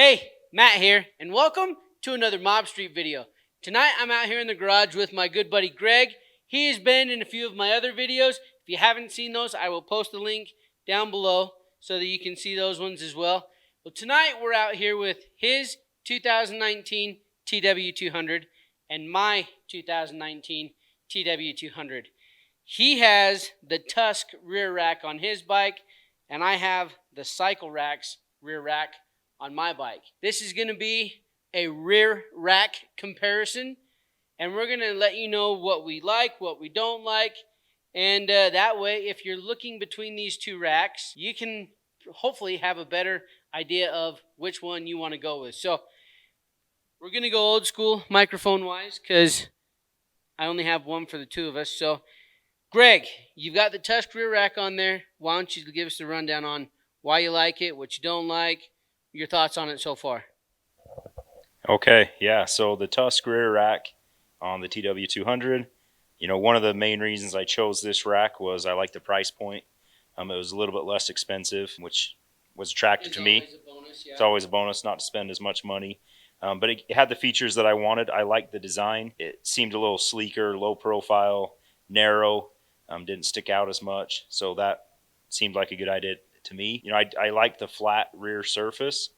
Hey, Matt here, and welcome to another MOBStreet video. Tonight I'm out here in the garage with my good buddy Greg. He has been in a few of my other videos. If you haven't seen those, I will post a link down below so that you can see those ones as well. Well, tonight we're out here with his 2019 TW200 and my 2019 TW200. He has the Tusk rear rack on his bike, and I have the Cycleracks rear rack on my bike. This is going to be a rear rack comparison, and we're going to let you know what we like, what we don't like, and that way, if you're looking between these two racks, you can hopefully have a better idea of which one you want to go with. So we're going to go old school microphone-wise because I only have one for the two of us. So Greg, you've got the Tusk rear rack on there. Why don't you give us a rundown on why you like it, what you don't like, your thoughts on it so far? Okay, yeah, so the Tusk rear rack on the TW200, one of the main reasons I chose this rack was I like the price point. It was a little bit less expensive, which was attractive to me. Bonus, yeah. It's always a bonus not to spend as much money. But it had the features that I wanted. I liked the design. It seemed a little sleeker, low profile, narrow, didn't stick out as much. So that seemed like a good idea to me. I like the flat rear surface,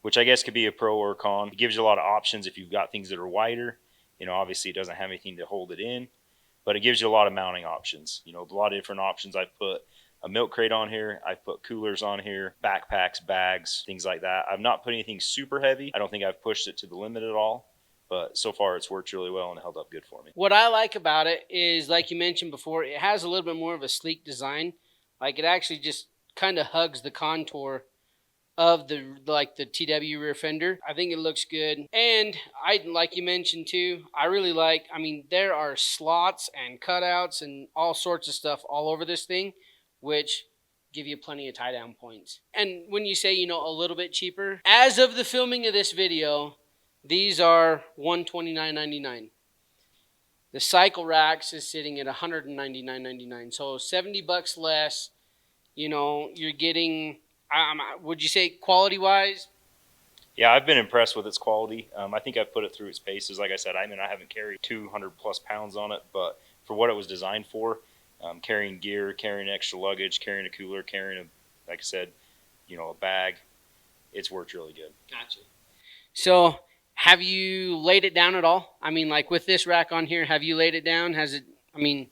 which I guess could be a pro or a con. It gives you a lot of options if you've got things that are wider. Obviously it doesn't have anything to hold it in, but it gives you a lot of mounting options. A lot of different options. I've put a milk crate on here. I've put coolers on here, backpacks, bags, things like that. I've not put anything super heavy. I don't think I've pushed it to the limit at all, but so far it's worked really well and it held up good for me. What I like about it is, like you mentioned before, it has a little bit more of a sleek design. Like it actually just kind of hugs the contour of the TW rear fender. I think it looks good. And like you mentioned too, there are slots and cutouts and all sorts of stuff all over this thing, which give you plenty of tie down points. And when you say, a little bit cheaper, as of the filming of this video, these are $129.99. The Cycleracks is sitting at $199.99. So $70 less. You're getting, would you say quality-wise? Yeah, I've been impressed with its quality. I think I've put it through its paces. Like I said, I haven't carried 200-plus pounds on it, but for what it was designed for, carrying gear, carrying extra luggage, carrying a cooler, carrying a bag, it's worked really good. Gotcha. So have you laid it down at all? Like with this rack on here, have you laid it down? Has it,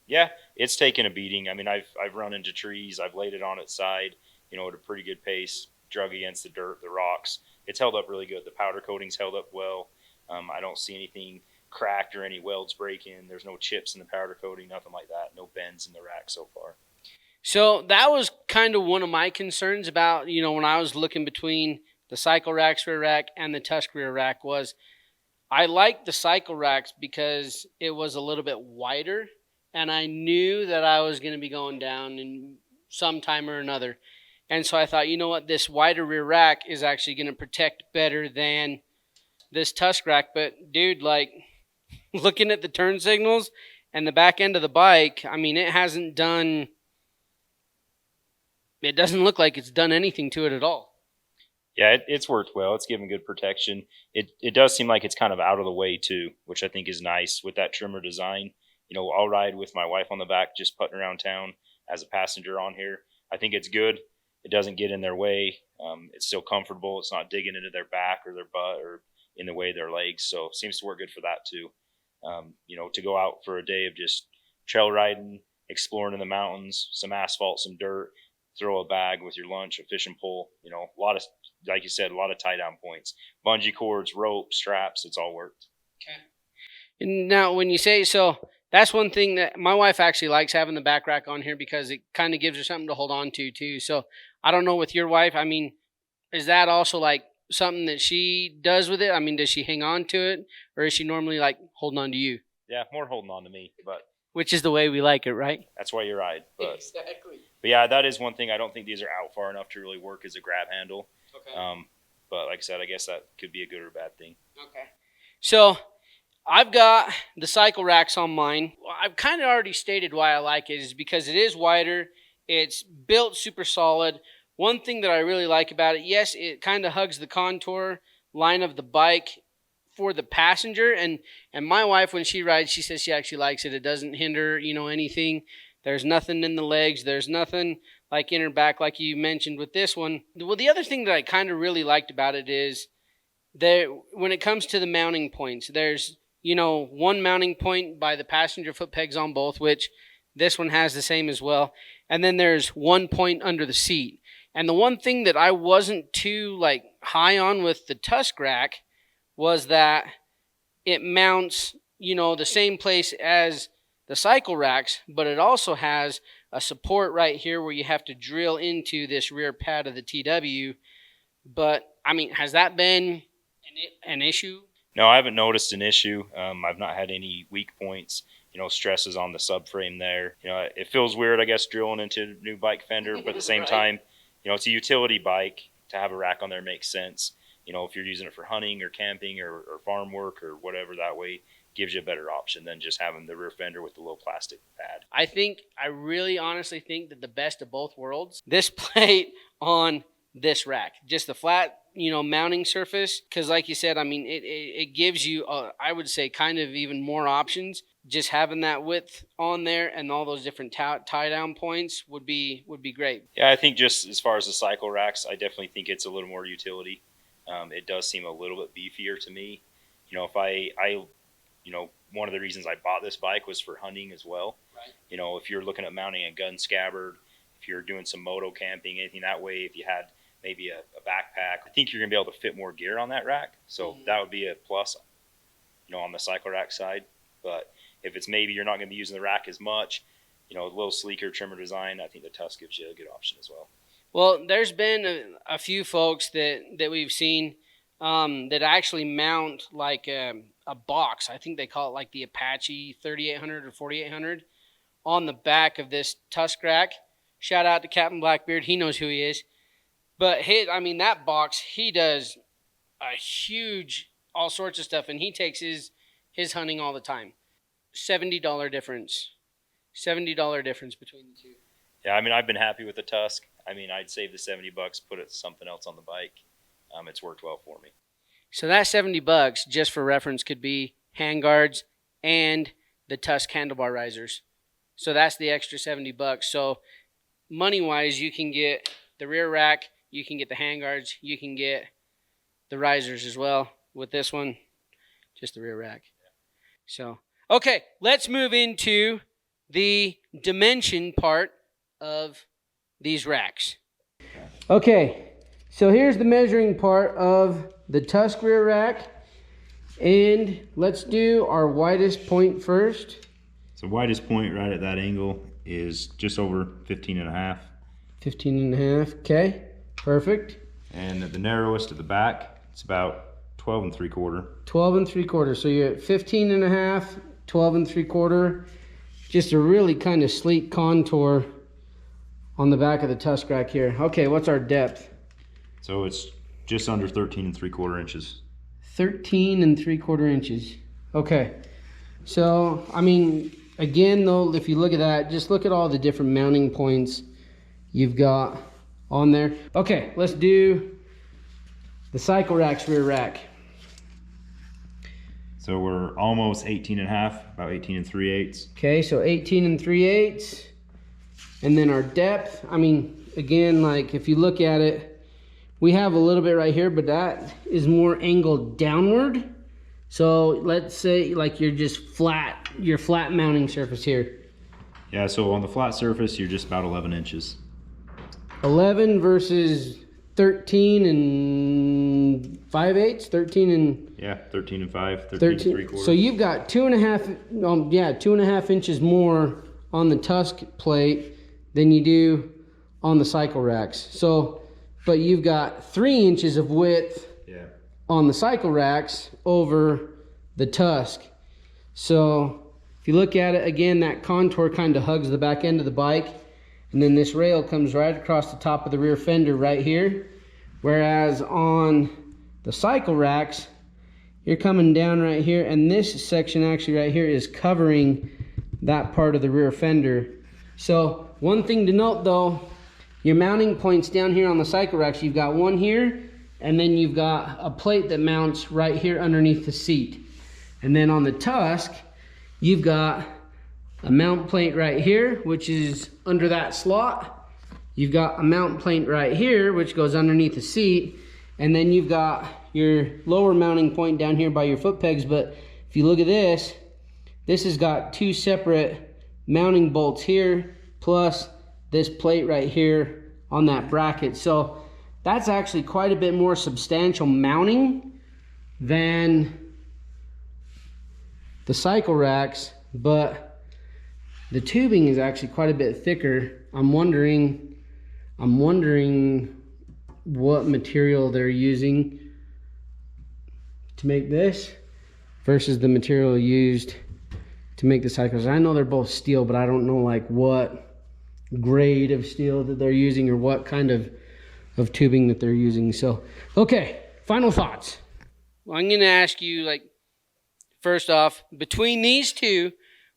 Yeah, it's taken a beating. I've run into trees. I've laid it on its side, at a pretty good pace, drug against the dirt, the rocks. It's held up really good. The powder coating's held up well. I don't see anything cracked or any welds breaking. There's no chips in the powder coating, nothing like that. No bends in the rack so far. So that was kind of one of my concerns about, when I was looking between the Cycleracks rear rack and the Tusk rear rack was I liked the Cycleracks because it was a little bit wider, and I knew that I was going to be going down in some time or another. And so I thought, this wider rear rack is actually going to protect better than this Tusk rack. But, dude, looking at the turn signals and the back end of the bike, it doesn't look like it's done anything to it at all. Yeah, it's worked well. It's given good protection. It does seem like it's kind of out of the way, too, which I think is nice with that trimmer design. I'll ride with my wife on the back just putting around town as a passenger on here. I think it's good. It doesn't get in their way. It's still comfortable. It's not digging into their back or their butt or in the way of their legs. So it seems to work good for that too. To go out for a day of just trail riding, exploring in the mountains, some asphalt, some dirt, throw a bag with your lunch, a fishing pole, a lot of, like you said, a lot of tie down points, bungee cords, rope, straps. It's all worked. Okay. And now when you say so, that's one thing that my wife actually likes, having the back rack on here, because it kind of gives her something to hold on to too. So I don't know with your wife, is that also like something that she does with it? Does she hang on to it, or is she normally like holding on to you? Yeah, more holding on to me, but which is the way we like it, right? That's why you ride. But, exactly. But yeah, that is one thing. I don't think these are out far enough to really work as a grab handle. Okay. But like I said, I guess that could be a good or bad thing. Okay. So I've got the Cycleracks on mine. I've kind of already stated why I like it, is because it is wider. It's built super solid. one thing that I really like about it, yes, it kind of hugs the contour line of the bike for the passenger. And my wife, when she rides, she says she actually likes it. It doesn't hinder, anything. There's nothing in the legs. There's nothing like in her back, like you mentioned with this one. Well, the other thing that I kind of really liked about it is that when it comes to the mounting points, there's, one mounting point by the passenger foot pegs on both, which this one has the same as well. And then there's one point under the seat. And the one thing that I wasn't too high on with the Tusk rack was that it mounts, the same place as the Cycleracks, but it also has a support right here where you have to drill into this rear pad of the TW. But I mean, has that been an issue? No, I haven't noticed an issue. I've not had any weak points. Stresses on the subframe there. It feels weird, I guess, drilling into a new bike fender, but at the same Right. time, it's a utility bike. To have a rack on there makes sense. If you're using it for hunting or camping or farm work or whatever, that way gives you a better option than just having the rear fender with the little plastic pad. I really honestly think that the best of both worlds, this plate on this rack, just the flat, mounting surface, because like you said, I mean, it gives you, I would say, kind of even more options. Just having that width on there and all those different tie down points would be great. Yeah, I think just as far as the Cycleracks, I definitely think it's a little more utility. It does seem a little bit beefier to me. If I one of the reasons I bought this bike was for hunting as well. Right. If you're looking at mounting a gun scabbard, if you're doing some moto camping, anything that way, if you had maybe a backpack, I think you're going to be able to fit more gear on that rack. So that would be a plus, on the Cyclerack side. But if it's maybe you're not going to be using the rack as much, a little sleeker, trimmer design, I think the Tusk gives you a good option as well. Well, there's been a few folks that we've seen that actually mount like a box. I think they call it like the Apache 3800 or 4800 on the back of this Tusk rack. Shout out to Captain Blackbeard. He knows who he is. But that box, he does a huge, all sorts of stuff, and he takes his hunting all the time. $70 difference. $70 difference between the two. Yeah, I've been happy with the Tusk. I'd save the $70, put it something else on the bike. It's worked well for me. So that $70, just for reference, could be handguards and the Tusk handlebar risers. So that's the extra $70. So money-wise, you can get the rear rack, you can get the handguards, you can get the risers as well. With this one, just the rear rack. So, okay, let's move into the dimension part of these racks. Okay, so here's the measuring part of the Tusk rear rack, and let's do our widest point first. So widest point right at that angle is just over 15 and a half. 15 and a half, okay, perfect. And at the narrowest at the back, it's about 12 and 3/4. 12 and 3/4, so you're at 15 and a half, 12 and 3/4. Just a really kind of sleek contour on the back of the Tusk rack here. Okay, what's our depth? So it's just under 13 and 3/4 inches. 13 and 3/4 inches. Okay, so again though, if you look at that, just look at all the different mounting points you've got on there. Okay, let's do the Cycleracks rear rack. So we're almost 18 and a half, about 18 and 3/8. Okay, so 18 and 3/8. And then our depth, again, if you look at it, we have a little bit right here, but that is more angled downward. So let's say you're just flat, your flat mounting surface here. Yeah, so on the flat surface, you're just about 11 inches. 11 versus 13 and 5/8, 13 and... Yeah, 13 and 5, 13 and 3/4. So you've got 2.5 inches more on the Tusk plate than you do on the Cycleracks. So, but you've got 3 inches of width on the Cycleracks over the Tusk. So if you look at it again, that contour kind of hugs the back end of the bike, and then this rail comes right across the top of the rear fender right here. Whereas on the Cycleracks, you're coming down right here, and this section actually right here is covering that part of the rear fender. So one thing to note though your mounting points down here on the Cycleracks, you've got one here, and then you've got a plate that mounts right here underneath the seat. And then on the Tusk, you've got a mount plate right here, which is under that slot. You've got a mount plate right here, which goes underneath the seat. And then you've got your lower mounting point down here by your foot pegs. But if you look at this, this has got two separate mounting bolts here, plus this plate right here on that bracket. So that's actually quite a bit more substantial mounting than the Cycleracks, but the tubing is actually quite a bit thicker. I'm wondering what material they're using to make this versus the material used to make the Cycleracks. I know they're both steel, but I don't know like what grade of steel that they're using or what kind of tubing that they're using. So, okay, final thoughts. Well, I'm gonna ask you, like, first off, between these two,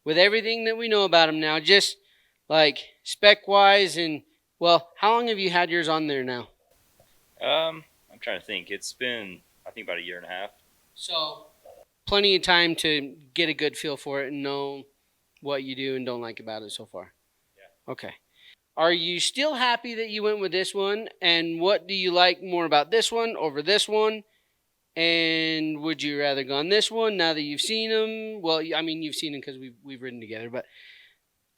with everything that we know about them now, just like spec-wise, and well, how long have you had yours on there now? I'm trying to think. It's been, I think, about a year and a half. So, plenty of time to get a good feel for it and know what you do and don't like about it so far. Yeah. Okay. Are you still happy that you went with this one? And what do you like more about this one over this one? And would you rather go on this one now that you've seen them? Well, I mean, you've seen them because we've ridden together. But,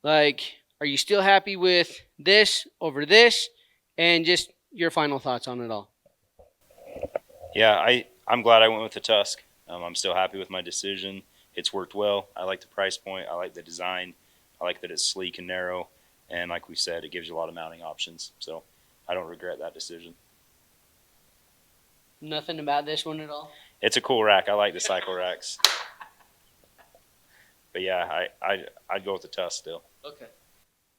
like, are you still happy with this over this? And just your final thoughts on it all. Yeah, I'm glad I went with the Tusk. I'm still happy with my decision. It's worked well. I like the price point. I like the design. I like that it's sleek and narrow. And like we said, it gives you a lot of mounting options. So I don't regret that decision. Nothing about this one at all? It's a cool rack. I like the Cycleracks. But yeah, I'd go with the Tusk still. Okay.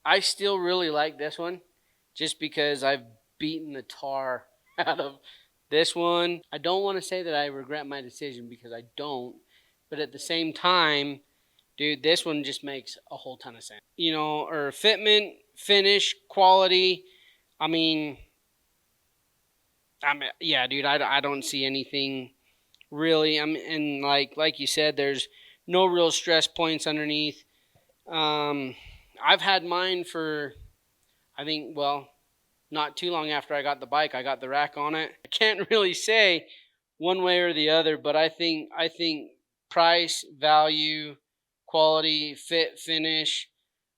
I still really like this one just because I've beaten the tar out of this one. I don't want to say that I regret my decision because I don't. But at the same time, dude, this one just makes a whole ton of sense. You know, or fitment, finish, quality. I mean, yeah, dude, I don't see anything really. And like you said, there's no real stress points underneath. I've had mine for, I think, well, not too long after I got the bike. I got the rack on it. I can't really say one way or the other, but I think price, value, quality, fit, finish,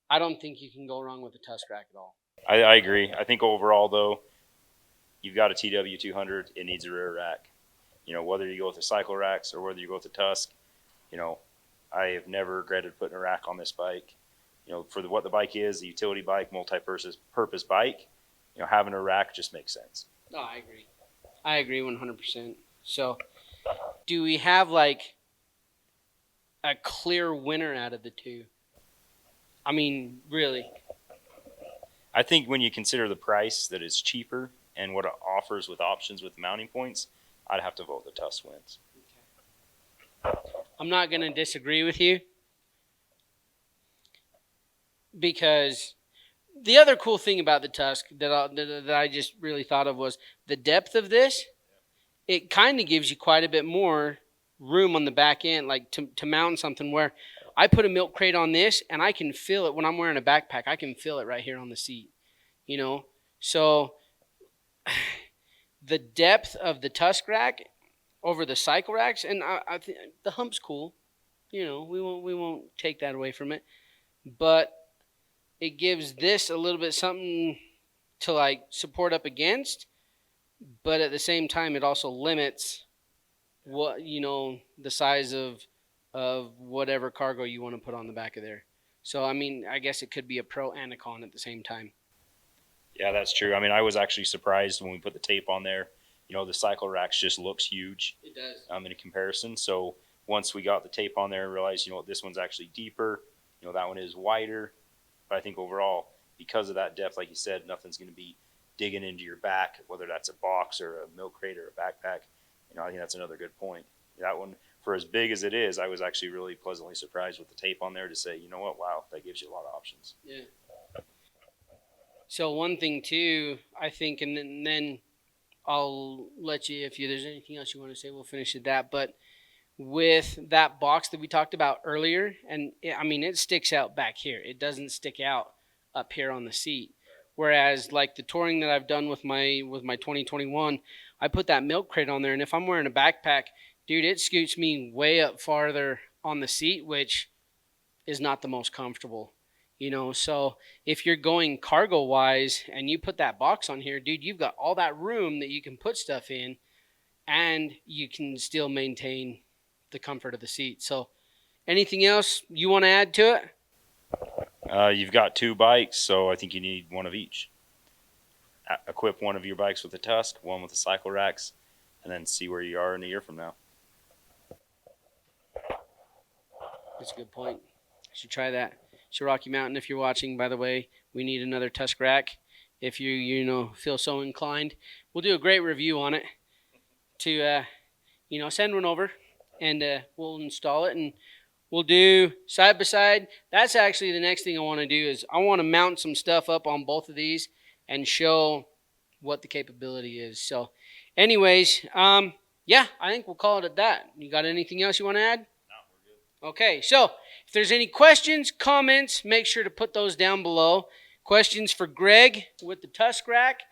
I don't think you can go wrong with the Tusk rack at all. I agree. I think overall, though, you've got a TW200, it needs a rear rack. You know, whether you go with the Cycleracks or whether you go with the Tusk, you know, I have never regretted putting a rack on this bike. You know, for what the bike is, a utility bike, multi-purpose bike, you know, having a rack just makes sense. No, I agree. I agree 100%. So, do we have like a clear winner out of the two? I mean, really. I think when you consider the price that it's cheaper and what it offers with options with mounting points, I'd have to vote the Tusk wins. Okay. I'm not going to disagree with you because the other cool thing about the Tusk that I just really thought of was the depth of this. It kind of gives you quite a bit more room on the back end, like to mount something where I put a milk crate on this and I can feel it when I'm wearing a backpack. I can feel it right here on the seat, you know? So the depth of the Tusk rack over the Cycleracks, and I think the hump's cool. You know, we won't take that away from it. But it gives this a little bit something to like support up against, but at the same time it also limits what, you know, the size of whatever cargo you want to put on the back of there. So I mean, I guess it could be a pro and a con at the same time. Yeah, that's true. I mean, I was actually surprised when we put the tape on there. You know, the Cycleracks just looks huge. It does. In a comparison. So once we got the tape on there, I realized, you know, this one's actually deeper. You know, that one is wider. But I think overall, because of that depth, like you said, nothing's going to be digging into your back, whether that's a box or a milk crate or a backpack. You know, I think that's another good point. That one, for as big as it is, I was actually really pleasantly surprised with the tape on there to say, you know what, wow, that gives you a lot of options. Yeah. So one thing too, I think, and then I'll let you, if there's anything else you want to say, we'll finish at that. But with that box that we talked about earlier, and I mean, it sticks out back here. It doesn't stick out up here on the seat. Whereas like the touring that I've done with my 2021, I put that milk crate on there, and if I'm wearing a backpack, dude, it scoots me way up farther on the seat, which is not the most comfortable. So if you're going cargo wise and you put that box on here, dude, you've got all that room that you can put stuff in, and you can still maintain the comfort of the seat. So anything else you want to add to it? You've got 2 bikes, so I think you need one of each. Equip one of your bikes with a Tusk, one with the Cycleracks, and then see where you are in a year from now. That's a good point. I should try that. So Rocky Mountain, if you're watching, by the way, we need another Tusk rack. If you feel so inclined, we'll do a great review on it to send one over, and we'll install it, and we'll do side by side. That's actually the next thing I want to do, is I want to mount some stuff up on both of these and show what the capability is. So anyways, yeah, I think we'll call it at that. You got anything else you want to add? No, we're good. Okay, so if there's any questions, comments, make sure to put those down below. Questions for Gregg with the Tusk rack,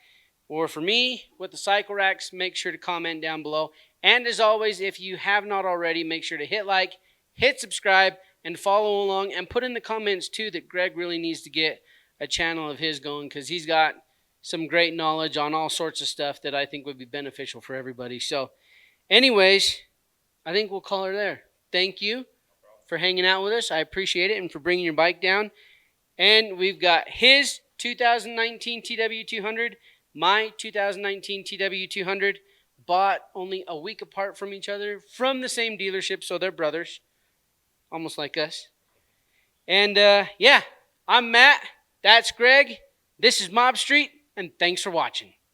or for me with the Cycleracks, make sure to comment down below. And as always, if you have not already, make sure to hit like, hit subscribe, and follow along. And put in the comments too that Gregg really needs to get a channel of his going, because he's got some great knowledge on all sorts of stuff that I think would be beneficial for everybody. So anyways, I think we'll call her there. Thank you for hanging out with us. I appreciate it, and for bringing your bike down. And we've got his 2019 TW200, my 2019 TW200, bought only a week apart from each other from the same dealership, so they're brothers, almost like us. And yeah, I'm Matt. That's Gregg. This is MOBStreet, and thanks for watching.